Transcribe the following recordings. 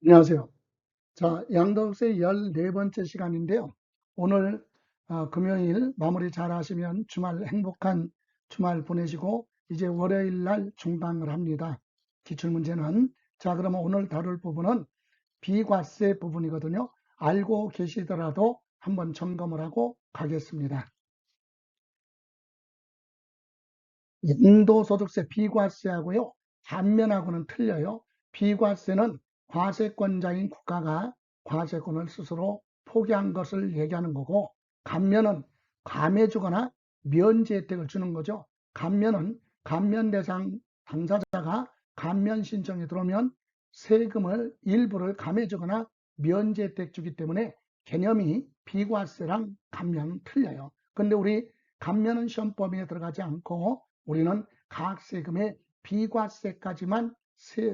안녕하세요. 자, 양도세 14번째 시간인데요. 오늘 금요일 마무리 잘 하시면 주말 행복한 주말 보내시고 이제 월요일 날 중단을 합니다. 기출문제는 자, 그러면 오늘 다룰 부분은 비과세 부분이거든요. 알고 계시더라도 한번 점검을 하고 가겠습니다. 양도소득세 비과세하고요. 감면하고는 틀려요. 비과세는 과세권자인 국가가 과세권을 스스로 포기한 것을 얘기하는 거고, 감면은 감해주거나 면제 혜택을 주는 거죠. 감면은 감면 대상 당사자가 감면 신청이 들어오면 세금을 일부를 감해주거나 면제 혜택 주기 때문에 개념이 비과세랑 감면은 틀려요. 근데 우리 감면은 시험 범위에 들어가지 않고 우리는 가학세금의 비과세까지만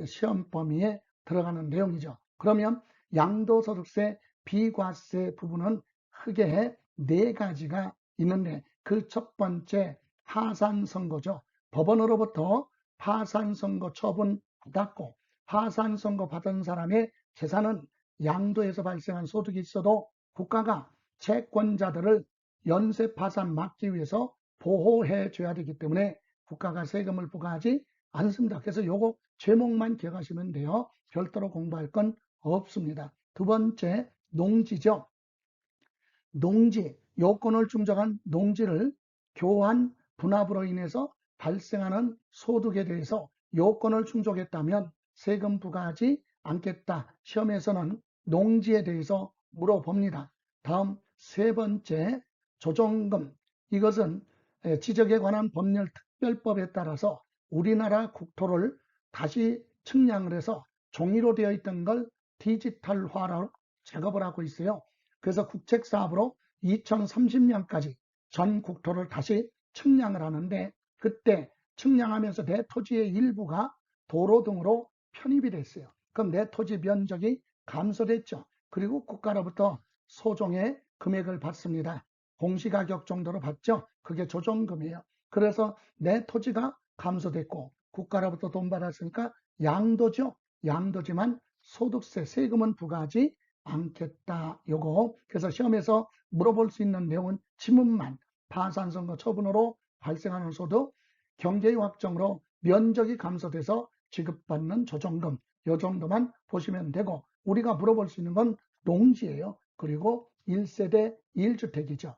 시험 범위에 들어가는 내용이죠. 그러면 양도소득세 비과세 부분은 크게 네 가지가 있는데 그 첫 번째 파산선고죠. 법원으로부터 파산선고 처분 받았고 파산선고 받은 사람의 재산은 양도에서 발생한 소득이 있어도 국가가 채권자들을 연쇄 파산 막기 위해서 보호해 줘야 되기 때문에 국가가 세금을 부과하지 않습니다. 그래서 요거 제목만 기억하시면 돼요. 별도로 공부할 건 없습니다. 두 번째, 농지죠. 농지, 요건을 충족한 농지를 교환 분합으로 인해서 발생하는 소득에 대해서 요건을 충족했다면 세금 부과하지 않겠다. 시험에서는 농지에 대해서 물어봅니다. 다음 세 번째, 조정금. 이것은 지적에 관한 법률 특별법에 따라서 우리나라 국토를 다시 측량을 해서 종이로 되어 있던 걸 디지털화로 작업을 하고 있어요. 그래서 국책사업으로 2030년까지 전 국토를 다시 측량을 하는데 그때 측량하면서 내 토지의 일부가 도로 등으로 편입이 됐어요. 그럼 내 토지 면적이 감소됐죠. 그리고 국가로부터 소정의 금액을 받습니다. 공시가격 정도로 받죠. 그게 조정금이에요. 그래서 내 토지가 감소됐고 국가로부터 돈 받았으니까 양도죠. 양도지만 소득세 세금은 부과하지 않겠다. 요거 그래서 시험에서 물어볼 수 있는 내용은 지문만 파산선고 처분으로 발생하는 소득 경제의 확정으로 면적이 감소돼서 지급받는 조정금 요 정도만 보시면 되고 우리가 물어볼 수 있는 건 농지예요. 그리고 1세대 1주택이죠.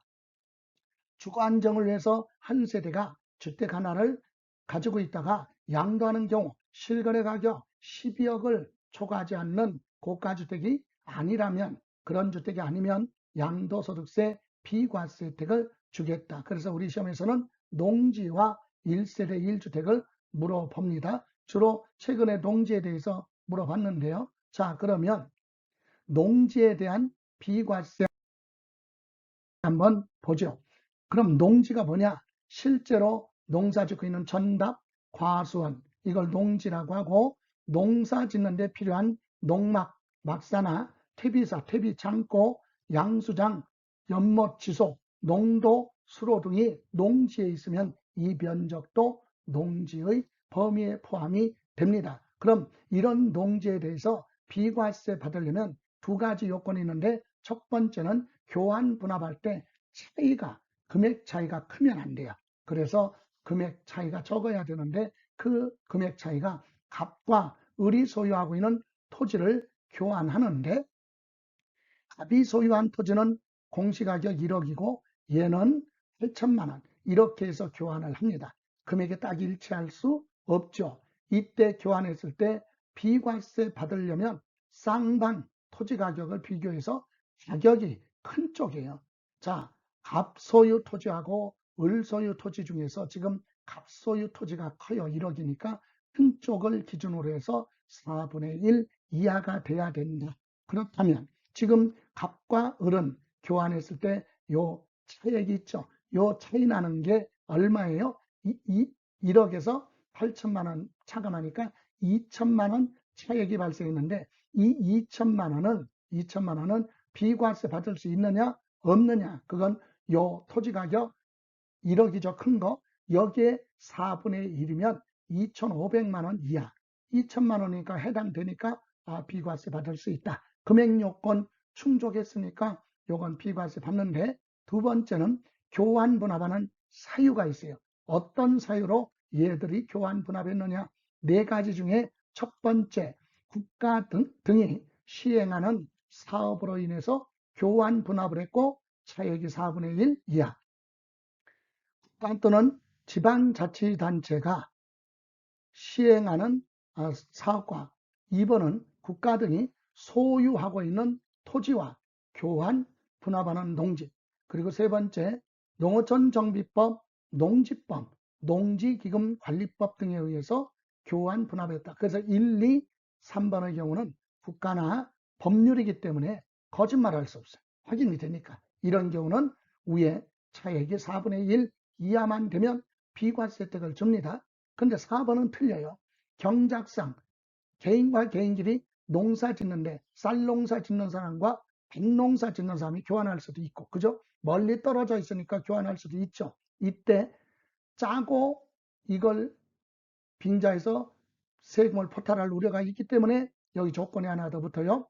주거 안정을 위해서 한 세대가 주택 하나를 가지고 있다가 양도하는 경우 실거래 가격 12억을 초과하지 않는 고가주택이 아니라면 그런 주택이 아니면 양도소득세 비과세 혜택을 주겠다. 그래서 우리 시험에서는 농지와 1세대 1주택을 물어봅니다. 주로 최근에 농지에 대해서 물어봤는데요. 자, 그러면 농지에 대한 비과세 한번 보죠. 그럼 농지가 뭐냐? 실제로 농사 짓고 있는 전답, 과수원 이걸 농지라고 하고 농사 짓는데 필요한 농막, 막사나 퇴비사, 퇴비 창고, 양수장, 연못, 지소, 농도, 수로 등이 농지에 있으면 이 면적도 농지의 범위에 포함이 됩니다. 그럼 이런 농지에 대해서 비과세 받으려면 두 가지 요건이 있는데 첫 번째는 교환 분합할 때 차이가 금액 차이가 크면 안 돼요. 그래서 금액 차이가 적어야 되는데 그 금액 차이가 갑과 을이 소유하고 있는 토지를 교환하는데 갑이 소유한 토지는 공시가격 1억이고 얘는 8천만 원 이렇게 해서 교환을 합니다. 금액이 딱 일치할 수 없죠. 이때 교환했을 때 비과세 받으려면 쌍방 토지 가격을 비교해서 가격이 큰 쪽이에요. 자, 갑소유 토지하고 을소유 토지 중에서 지금 갑소유 토지가 커요. 1억이니까 큰 쪽을 기준으로 해서 4분의 1 이하가 돼야 된다. 그렇다면 지금 갑과 을은 교환했을 때 요 차액이 있죠. 요 차이 나는 게 얼마예요? 1억에서 8천만 원 차가 나니까 2천만 원 차액이 발생했는데 이 2천만 원은 비과세 받을 수 있느냐 없느냐 그건 요 토지 가격 1억이죠. 큰 거. 여기에 4분의 1이면 2,500만 원 이하. 2천만 원이니까 해당되니까 비과세 받을 수 있다. 금액 요건 충족했으니까 요건 비과세 받는데, 두 번째는 교환 분합하는 사유가 있어요. 어떤 사유로 얘들이 교환 분합했느냐? 네 가지 중에 첫 번째, 국가 등이 시행하는 사업으로 인해서 교환 분합을 했고 차액이 4분의 1 이하. 국가 또는 지방자치단체가 시행하는 사업과 2번은 국가 등이 소유하고 있는 토지와 교환 분합하는 농지. 그리고 세 번째, 농어촌정비법, 농지법, 농지기금관리법 등에 의해서 교환 분합했다. 그래서 1, 2, 3번의 경우는 국가나 법률이기 때문에 거짓말할 수 없어요. 확인이 되니까. 이런 경우는 위에 차액이 4분의 1 이하만 되면 비과세 혜택을 줍니다. 근데 4번은 틀려요. 경작상 개인과 개인끼리 농사 짓는데 쌀농사 짓는 사람과 백농사 짓는 사람이 교환할 수도 있고, 그죠? 멀리 떨어져 있으니까 교환할 수도 있죠. 이때 짜고 이걸 빙자해서 세금을 포탈할 우려가 있기 때문에 여기 조건이 하나 더 붙어요.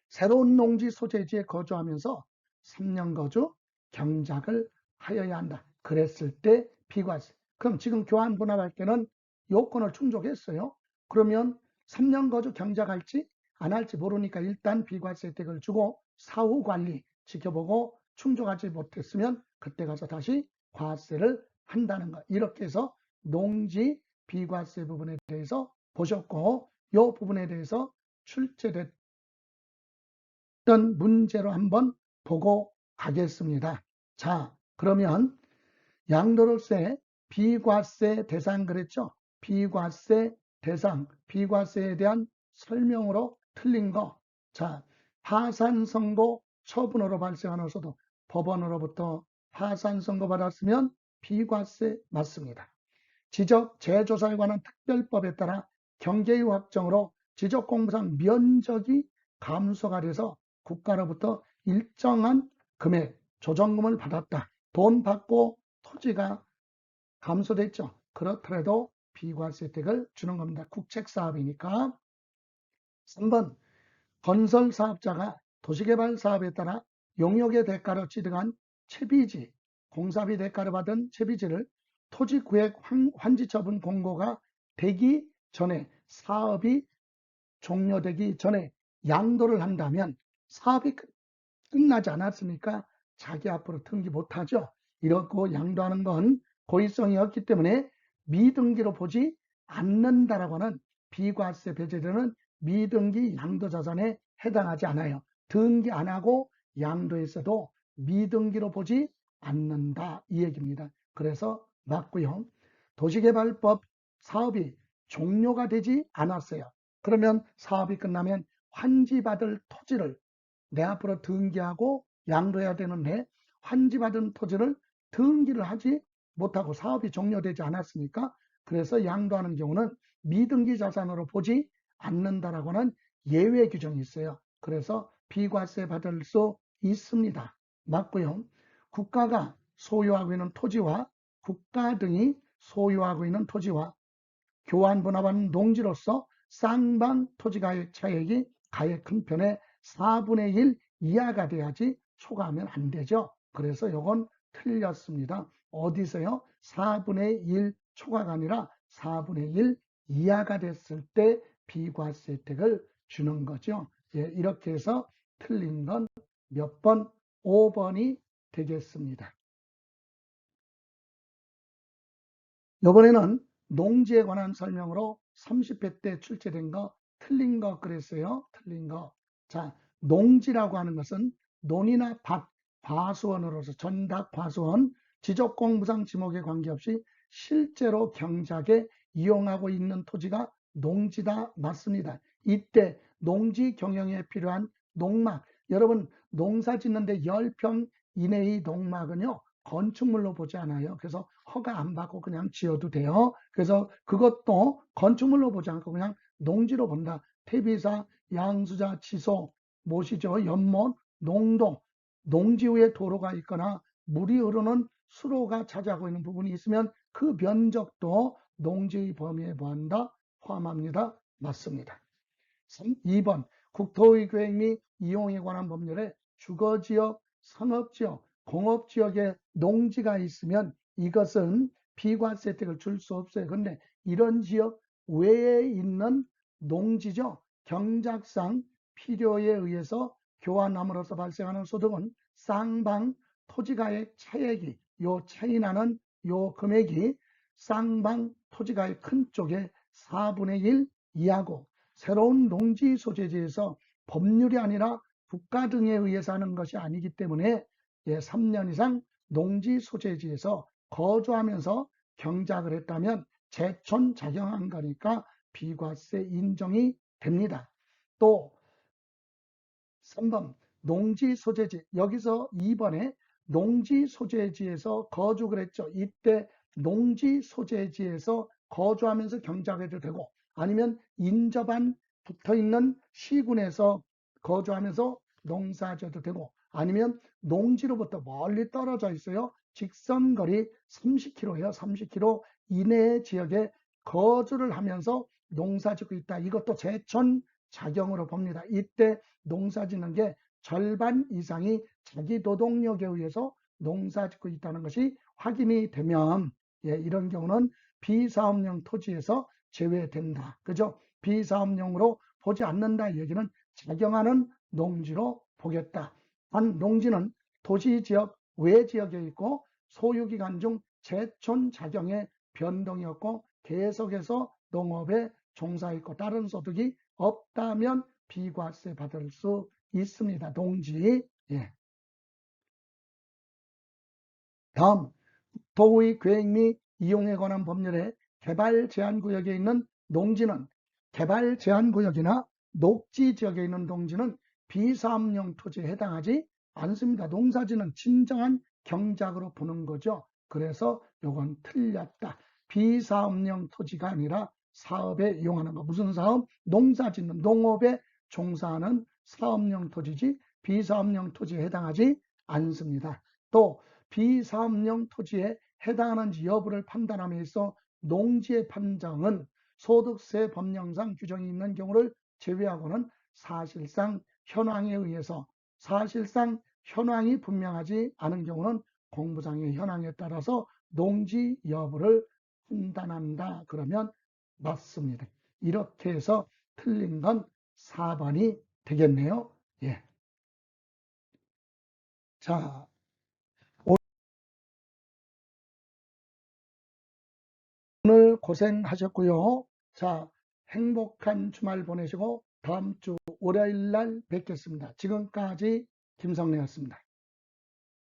새로운 농지 소재지에 거주하면서 3년 거주 경작을 하여야 한다. 그랬을 때 비과세. 그럼 지금 교환 분합할 때는 요건을 충족했어요. 그러면 3년 거주 경작할지 안 할지 모르니까 일단 비과세 혜택을 주고 사후 관리 지켜보고 충족하지 못했으면 그때 가서 다시 과세를 한다는 것. 이렇게 해서 농지 비과세 부분에 대해서 보셨고, 이 부분에 대해서 출제됐던 문제로 한번 보고 가겠습니다. 자, 그러면 양도소득세 비과세 대상 그랬죠? 비과세 대상, 비과세에 대한 설명으로 틀린 거. 자, 파산 선고 처분으로 발생하면서도 법원으로부터 파산 선고 받았으면 비과세 맞습니다. 지적 재조사에 관한 특별법에 따라 경계의 확정으로 지적공부상 면적이 감소가 돼서 국가로부터 일정한 금액 조정금을 받았다. 돈 받고 토지가 감소됐죠. 그렇더라도 비과세 혜택을 주는 겁니다. 국책사업이니까. 3번, 건설사업자가 도시개발 사업에 따라 용역의 대가로 취득한 채비지, 공사비 대가로 받은 채비지를 토지구획 환지처분 공고가 되기 전에, 사업이 종료되기 전에 양도를 한다면 사업이 끝나지 않았으니까 자기 앞으로 등기 못하죠. 이렇고 양도하는 건 고의성이 없기 때문에 미등기로 보지 않는다라고 하는 비과세 배제되는 미등기 양도자산에 해당하지 않아요. 등기 안 하고 양도했어도 미등기로 보지 않는다 이 얘기입니다. 그래서 맞고요. 도시개발법 사업이 종료가 되지 않았어요. 그러면 사업이 끝나면 환지받을 토지를 내 앞으로 등기하고 양도해야 되는데 환지받은 토지를 등기를 하지 못하고 사업이 종료되지 않았으니까, 그래서 양도하는 경우는 미등기 자산으로 보지 않는다라고는 예외 규정이 있어요. 그래서 비과세 받을 수 있습니다. 맞고요. 국가가 소유하고 있는 토지와 국가 등이 소유하고 있는 토지와 교환 분합한 농지로서 쌍방 토지가액 차액이 가액 큰 편에 4분의 1 이하가 돼야지 초과하면 안 되죠. 그래서 이건 틀렸습니다. 어디서요? 4분의 1 초과가 아니라 4분의 1 이하가 됐을 때 비과세 혜택을 주는 거죠. 예, 이렇게 해서 틀린 건 몇 번? 5번이 되겠습니다. 이번에는 농지에 관한 설명으로 30회 때 출제된 거 틀린 거 그랬어요. 틀린 거. 자, 농지라고 하는 것은 논이나 밭, 과수원으로서 전닭, 과수원, 지적공부상 지목에 관계없이 실제로 경작에 이용하고 있는 토지가 농지다 맞습니다. 이때 농지 경영에 필요한 농막, 여러분 농사 짓는데 10평 이내의 농막은요 건축물로 보지 않아요. 그래서 허가 안 받고 그냥 지어도 돼요. 그래서 그것도 건축물로 보지 않고 그냥 농지로 본다. 퇴비사, 양수자, 지소, 못이죠. 연못, 농도, 농지 위에 도로가 있거나 물이 흐르는 수로가 차지하고 있는 부분이 있으면 그 면적도 농지의 범위에 포함합니다. 맞습니다. 2번 국토의 계획 및 이용에 관한 법률에 주거지역, 상업지역, 공업지역에 농지가 있으면 이것은 비과세 혜택을 줄 수 없어요. 그런데 이런 지역 외에 있는 농지죠. 경작상 필요에 의해서 교환함으로써 발생하는 소득은 쌍방 토지가액 차액이 요 차이 나는 요 금액이 쌍방 토지가액 큰 쪽에 4분의 1 이하고 새로운 농지 소재지에서 법률이 아니라 국가 등에 의해서 하는 것이 아니기 때문에 3년 이상 농지 소재지에서 거주하면서 경작을 했다면 제촌 작용한 거니까 비과세 인정이 됩니다. 또 3번 농지 소재지, 여기서 2번에 농지 소재지에서 거주를 했죠. 이때 농지 소재지에서 거주하면서 경작해도 되고 아니면 인접한 붙어있는 시군에서 거주하면서 농사져도 되고 아니면 농지로부터 멀리 떨어져 있어요. 직선거리 30km예요. 30km 이내의 지역에 거주를 하면서 농사짓고 있다. 이것도 제촌 작용으로 봅니다. 이때 농사짓는 게 절반 이상이 자기 노동력에 의해서 농사짓고 있다는 것이 확인이 되면 이런 경우는 비사업용 토지에서 제외된다. 그죠? 비사업용으로 보지 않는다 얘기는 작용하는 농지로 보겠다. 단 농지는 도시지역 외지역에 있고 소유기간 중 제촌 작용의 변동이 없고 계속해서 농업에 종사했고 다른 소득이 없다면 비과세 받을 수 있습니다. 농지. 다음 도의 계획 및 이용에 관한 법률에 개발 제한 구역에 있는 농지는 개발 제한 구역이나 녹지 지역에 있는 농지는 비사업용 토지에 해당하지 않습니다. 농사지는 진정한 경작으로 보는 거죠. 그래서 이건 틀렸다. 비사업용 토지가 아니라 사업에 이용하는 거. 무슨 사업? 농사짓는 농업에 종사하는 사업용 토지지 비사업용 토지에 해당하지 않습니다. 또 비사업용 토지에 해당하는지 여부를 판단함에 있어 농지의 판정은 소득세 법령상 규정이 있는 경우를 제외하고는 사실상 현황에 의해서 사실상 현황이 분명하지 않은 경우는 공부상의 현황에 따라서 농지 여부를 판단한다. 그러면 맞습니다. 이렇게 해서 틀린 건 4번이 되겠네요. 예. 자, 오늘 고생하셨고요. 자, 행복한 주말 보내시고 다음 주 월요일 날 뵙겠습니다. 지금까지 김성래였습니다.